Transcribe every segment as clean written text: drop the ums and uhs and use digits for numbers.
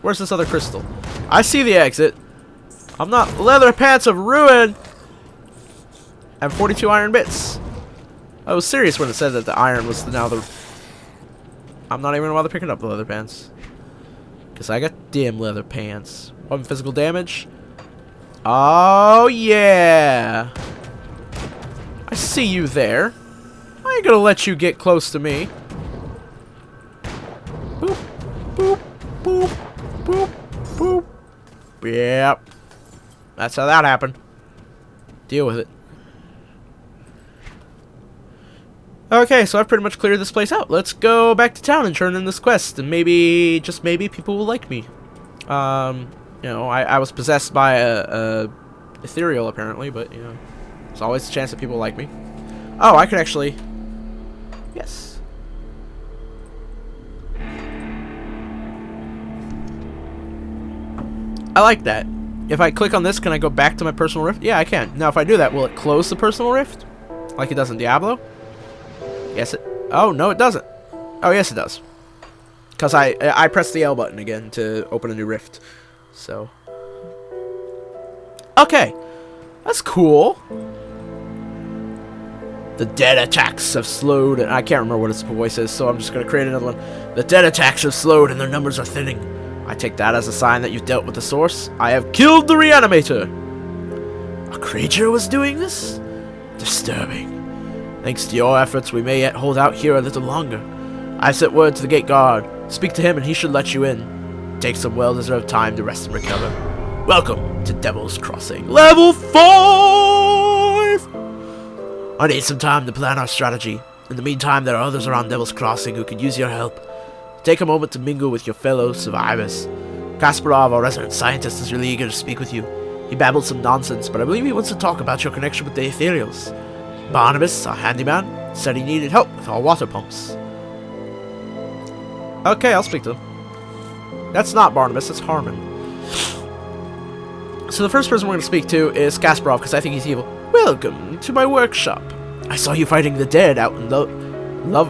Where's this other crystal? I see the exit. I'm not leather pants of ruin. And 42 iron bits. I was serious when it said that the iron was now the... I'm not even gonna bother picking up the leather pants. Because I got damn leather pants. 1 physical damage. Oh, yeah. I see you there. I ain't gonna let you get close to me. Boop, boop, boop, boop, boop. Yep. That's how that happened. Deal with it. Okay, so I've pretty much cleared this place out. Let's go back to town and turn in this quest, and maybe, just maybe, people will like me. You know, I was possessed by a ethereal apparently, but you know, there's always a chance that people like me. Oh, I could actually, yes. I like that. If I click on this, can I go back to my personal rift? Yeah, I can. Now, if I do that, will it close the personal rift like it does in Diablo? Yes, it... Oh, no, it doesn't. Oh, yes, it does. Because I pressed the L button again to open a new rift. So... Okay. That's cool. The dead attacks have slowed. And I can't remember what its voice is, so I'm just going to create another one. The dead attacks have slowed and their numbers are thinning. I take that as a sign that you've dealt with the source. I have killed the reanimator. A creature was doing this? Disturbing. Thanks to your efforts, we may yet hold out here a little longer. I sent word to the gate guard. Speak to him and he should let you in. Take some well-deserved time to rest and recover. Welcome to Devil's Crossing. Level 5! I need some time to plan our strategy. In the meantime, there are others around Devil's Crossing who could use your help. Take a moment to mingle with your fellow survivors. Kasparov, our resident scientist, is really eager to speak with you. He babbled some nonsense, but I believe he wants to talk about your connection with the Ethereals. Barnabas, our handyman, said he needed help with our water pumps. Okay, I'll speak to him. That's not Barnabas, it's Harmon. So the first person we're going to speak to is Kasparov, because I think he's evil. Welcome to my workshop. I saw you fighting the dead out in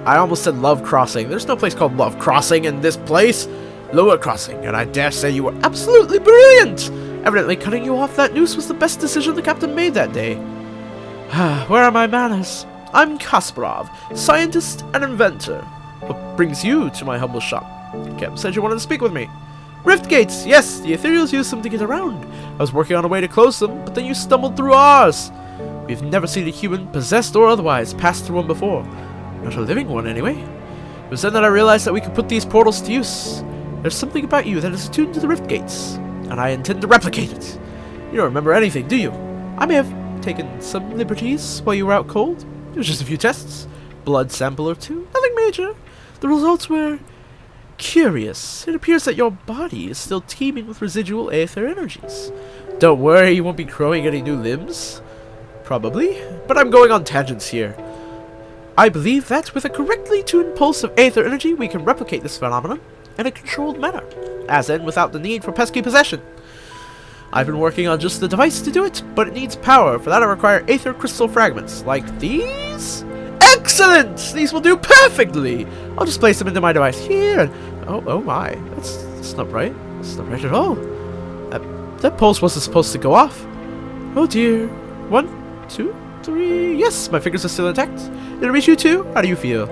I almost said Love Crossing. There's no place called Love Crossing in this place. Lower Crossing, and I dare say you were absolutely brilliant. Evidently, cutting you off that noose was the best decision the captain made that day. Where are my manners? I'm Kasparov, scientist and inventor. What brings you to my humble shop? Captain said you wanted to speak with me. Rift gates, yes, the Ethereals use them to get around. I was working on a way to close them, but then you stumbled through ours. We've never seen a human, possessed or otherwise, pass through one before. Not a living one, anyway. It was then that I realized that we could put these portals to use. There's something about you that is attuned to the rift gates, and I intend to replicate it. You don't remember anything, do you? I may have taken some liberties while you were out cold. It was just a few tests. Blood sample or two. Nothing major. The results were curious. It appears that your body is still teeming with residual aether energies. Don't worry, you won't be growing any new limbs. Probably. But I'm going on tangents here. I believe that with a correctly tuned pulse of aether energy, we can replicate this phenomenon in a controlled manner. As in, without the need for pesky possession. I've been working on just the device to do it, but it needs power. For that I require aether crystal fragments, like these. Excellent! These will do perfectly! I'll just place them into my device here, and... Oh my. That's not right. That's not right at all. That pulse wasn't supposed to go off. Oh dear. 1, 2, 3... Yes, my fingers are still intact. Did it reach you too? How do you feel?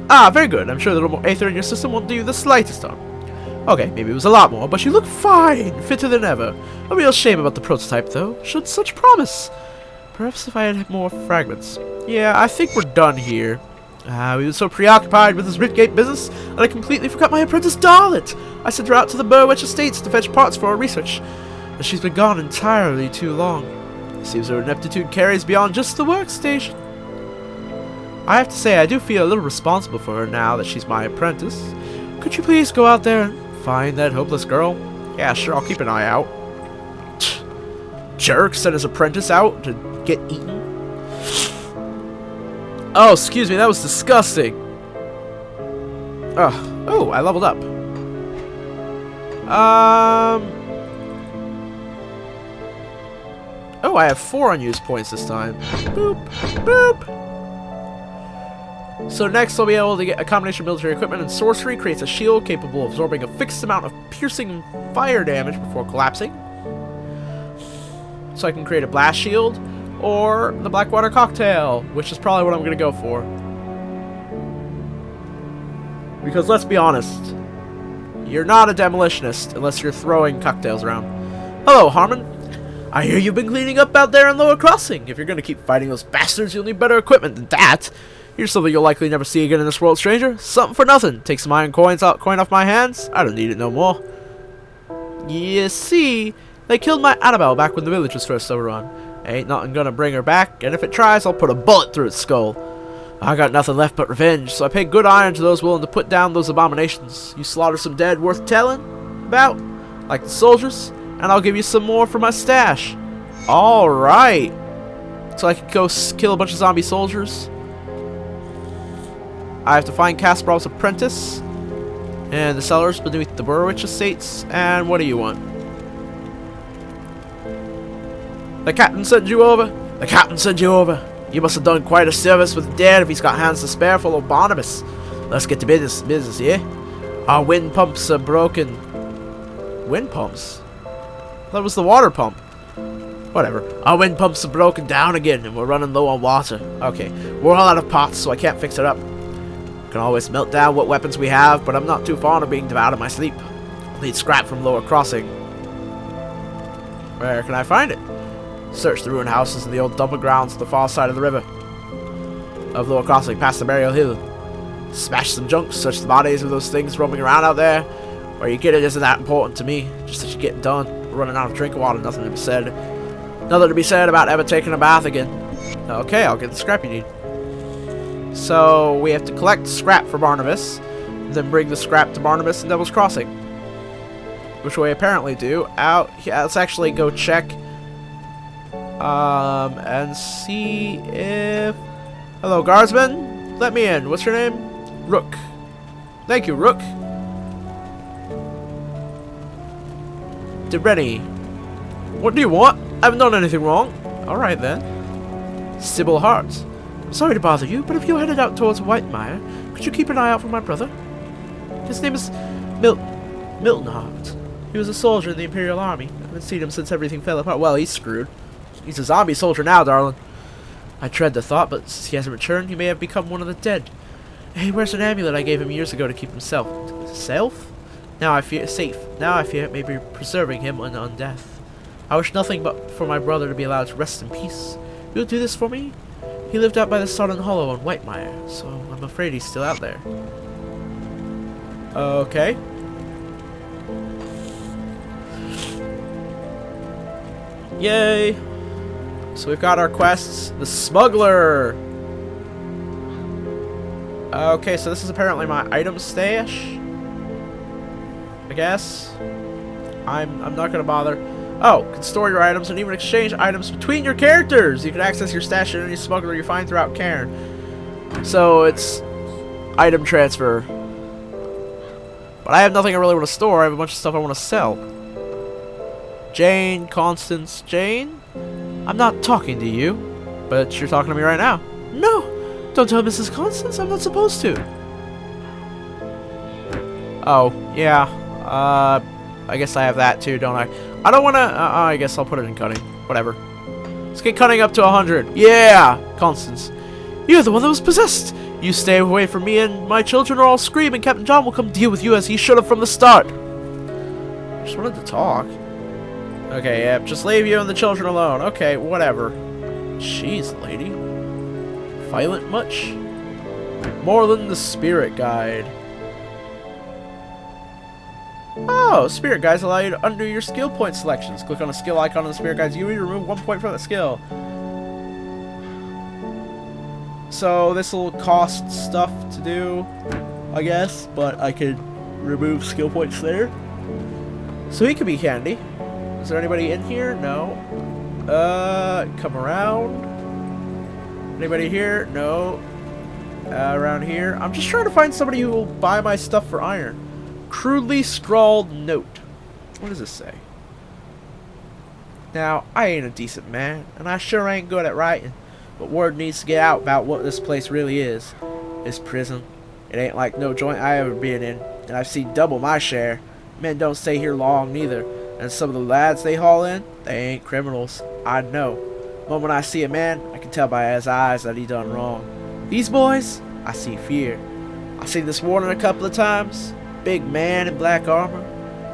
Ah, very good. I'm sure a little more aether in your system won't do you the slightest harm. Okay, maybe it was a lot more, but you look fine, fitter than ever. A real shame about the prototype, though. Showed such promise. Perhaps if I had more fragments. Yeah, I think we're done here. We were so preoccupied with this Riftgate business that I completely forgot my apprentice Darlet. I sent her out to the Burwitch Estates to fetch parts for our research, and she's been gone entirely too long. It seems her ineptitude carries beyond just the workstation. I have to say, I do feel a little responsible for her now that she's my apprentice. Could you please go out there and find that hopeless girl? Yeah, sure, I'll keep an eye out. Jerk sent his apprentice out to get eaten. Oh, excuse me, that was disgusting. Oh, I leveled up. Oh, I have 4 unused points this time. Boop, boop. So next I'll be able to get a combination of military equipment and sorcery. Creates a shield capable of absorbing a fixed amount of piercing fire damage before collapsing. So I can create a blast shield or the Blackwater cocktail, which is probably what I'm going to go for. Because let's be honest, you're not a demolitionist unless you're throwing cocktails around. Hello, Harmon. I hear you've been cleaning up out there in Lower Crossing. If you're going to keep fighting those bastards, you'll need better equipment than that. Here's something you'll likely never see again in this world, stranger. Something for nothing. Take some iron coin off my hands. I don't need it no more. You see, they killed my Annabelle back when the village was first overrun. Ain't nothing gonna bring her back, and if it tries, I'll put a bullet through its skull. I got nothing left but revenge, so I paid good iron to those willing to put down those abominations. You slaughter some dead worth telling about, like the soldiers, and I'll give you some more for my stash. Alright. So I can go kill a bunch of zombie soldiers. I have to find Kasparov's apprentice and the cellars beneath the Burwich estates. And what do you want? The captain sent you over? The captain sent you over. You must have done quite a service with the dead if he's got hands to spare for old Barnabas. Let's get to business, yeah? Our wind pumps are broken. Wind pumps? That was the water pump. Whatever. Our wind pumps are broken down again and we're running low on water. Okay, we're all out of pots, so I can't fix it up. Can always melt down what weapons we have, but I'm not too fond of being devoured in my sleep. I'll need scrap from Lower Crossing. Where can I find it? Search the ruined houses and the old dumping grounds on the far side of the river. Of Lower Crossing, past the burial hill. Smash some junk, search the bodies of those things roaming around out there. Where you get it isn't that important to me. Just that you get it done. We're running out of drinking water, nothing to be said. Nothing to be said about ever taking a bath again. Okay, I'll get the scrap you need. So we have to collect scrap for Barnabas, then bring the scrap to Barnabas and Devil's Crossing, which we apparently do out. Yeah, let's actually go check and see if. Hello, guardsman. Let me in. What's your name? Rook. Thank you, Rook. Rennie. What do you want? I haven't done anything wrong. All right then. Sybil Hart. Sorry to bother you, but if you're headed out towards Whitemire, could you keep an eye out for my brother? His name is Milton Hart. He was a soldier in the Imperial Army. I haven't seen him since everything fell apart. Well, he's screwed. He's a zombie soldier now, darling. I dread the thought, but since he hasn't returned, he may have become one of the dead. Hey, where's an amulet I gave him years ago to keep himself? Self? Now I fear safe. Now I fear it may be preserving him on death. I wish nothing but for my brother to be allowed to rest in peace. You'll do this for me? He lived out by the Sodden Hollow on Whitemire, so I'm afraid he's still out there. Okay. Yay! So we've got our quests. The Smuggler! Okay, so this is apparently my item stash, I guess. I'm not gonna bother. Oh, can store your items and even exchange items between your characters. You can access your stash at any smuggler you find throughout Cairn. So it's item transfer. But I have nothing I really want to store. I have a bunch of stuff I want to sell. Jane, Constance, Jane? I'm not talking to you, but you're talking to me right now. No, don't tell Mrs. Constance. I'm not supposed to. Oh, yeah. I guess I have that too, don't I? I don't want to. I guess I'll put it in cunning. Whatever. Let's get cunning up to 100. Yeah, Constance. You're the one that was possessed. You stay away from me and my children or I'll scream and Captain John will come deal with you as he should have from the start. Just wanted to talk. Okay, yeah, just leave you and the children alone. Okay, whatever. Jeez, lady. Violent much? More than the Spirit Guide. Oh, Spirit Guides allow you to undo your skill point selections. Click on the skill icon on the Spirit Guides UI to remove 1 point from that skill. So this will cost stuff to do, I guess, but I could remove skill points there. So he could be handy. Is there anybody in here? No. Come around. Anybody here? No. Around here. I'm just trying to find somebody who will buy my stuff for iron. Crudely scrawled note. What does this say? Now, I ain't a decent man, and I sure ain't good at writing, but word needs to get out about what this place really is. This prison, it ain't like no joint I ever been in, and I've seen double my share. Men don't stay here long neither, and some of the lads they haul in, they ain't criminals. I know. The moment I see a man, I can tell by his eyes that he done wrong. These boys, I see fear. I seen this warden a couple of times. Big man in black armor.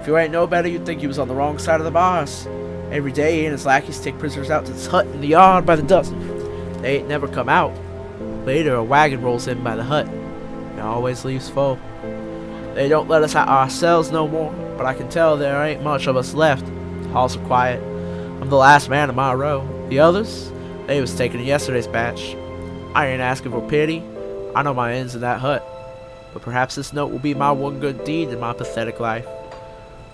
If you ain't no better, you'd think he was on the wrong side of the bars. Every day he and his lackeys take prisoners out to this hut in the yard by the dozen. They ain't never come out. Later a wagon rolls in by the hut. It always leaves full. They don't let us out ourselves no more, but I can tell there ain't much of us left. The halls are quiet. I'm the last man of my row. The others, they was taken in yesterday's batch. I ain't asking for pity. I know my ends in that hut. But perhaps this note will be my one good deed in my pathetic life.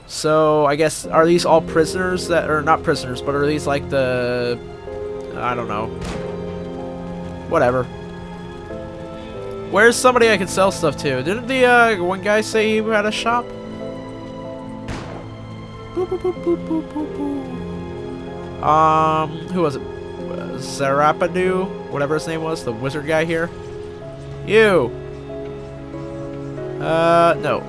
So, I guess, are these all prisoners that are not prisoners, but are these like the... I don't know. Whatever. Where's somebody I can sell stuff to? Didn't the one guy say he had a shop? Boop, boop, boop, boop, boop, boop, boop. Who was it? Zarapadu? Whatever his name was, the wizard guy here. You! No.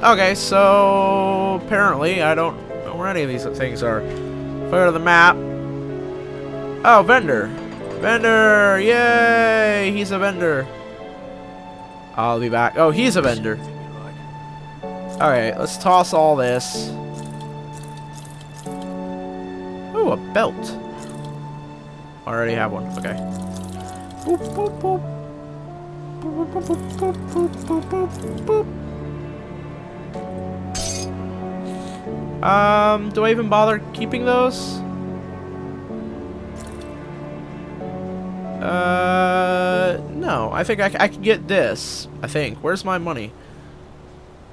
Okay, so apparently I don't know where any of these things are. If I go to the map. Oh, vendor. Vendor! Yay! He's a vendor. I'll be back. Oh, he's a vendor. Alright, let's toss all this. Oh, a belt. I already have one. Okay. Boop, boop, boop. Boop, boop, boop, boop, boop, boop, boop, boop. Do I even bother keeping those? No. I think I can get this. I think. Where's my money?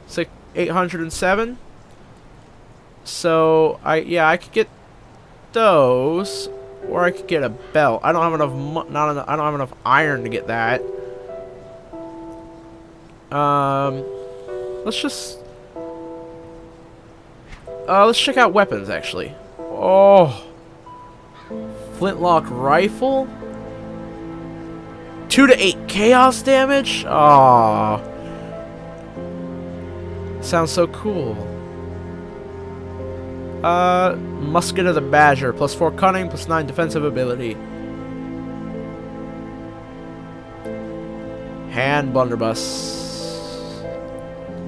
It's like 807. So I could get those, or I could get a belt. I don't have enough. I don't have enough iron to get that. Let's check out weapons actually. Oh, flintlock rifle. 2 to 8 chaos damage. Oh, sounds so cool. Musket of the Badger, +4 cunning, +9 defensive ability. Hand blunderbuss.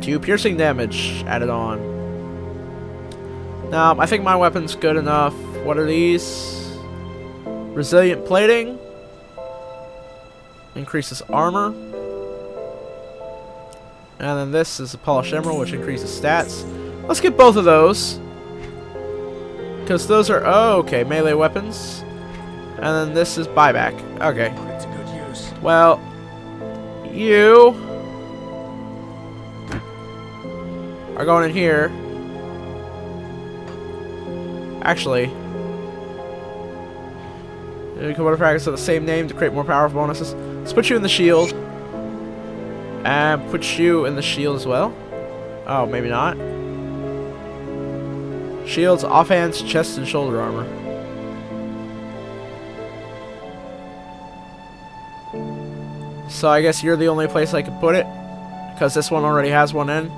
2 piercing damage added on. Now, I think my weapon's good enough. What are these? Resilient plating. Increases armor. And then this is a polished emerald, which increases stats. Let's get both of those. Because those are, oh, okay, melee weapons. And then this is buyback. Okay. Well, you are going in here. Actually, you can practice with the same name to create more powerful bonuses. Let's put you in the shield. And put you in the shield as well. Oh, maybe not. Shields, offhands, chest, and shoulder armor. So I guess you're the only place I could put it, because this one already has one in.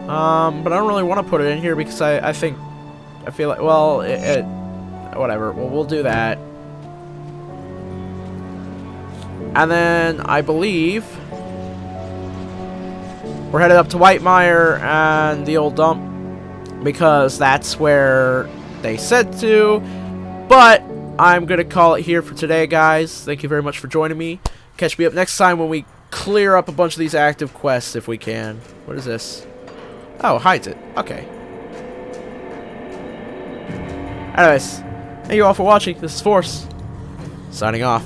But I don't really want to put it in here because I feel like, well, whatever. Well, we'll do that. And then I believe we're headed up to Whitemire and the old dump, because that's where they said to. But I'm gonna call it here for today, guys. Thank you very much for joining me. Catch me up next time when we clear up a bunch of these active quests if we can. What is this? Oh, hides it. Okay. Anyways, thank you all for watching. This is Force, signing off.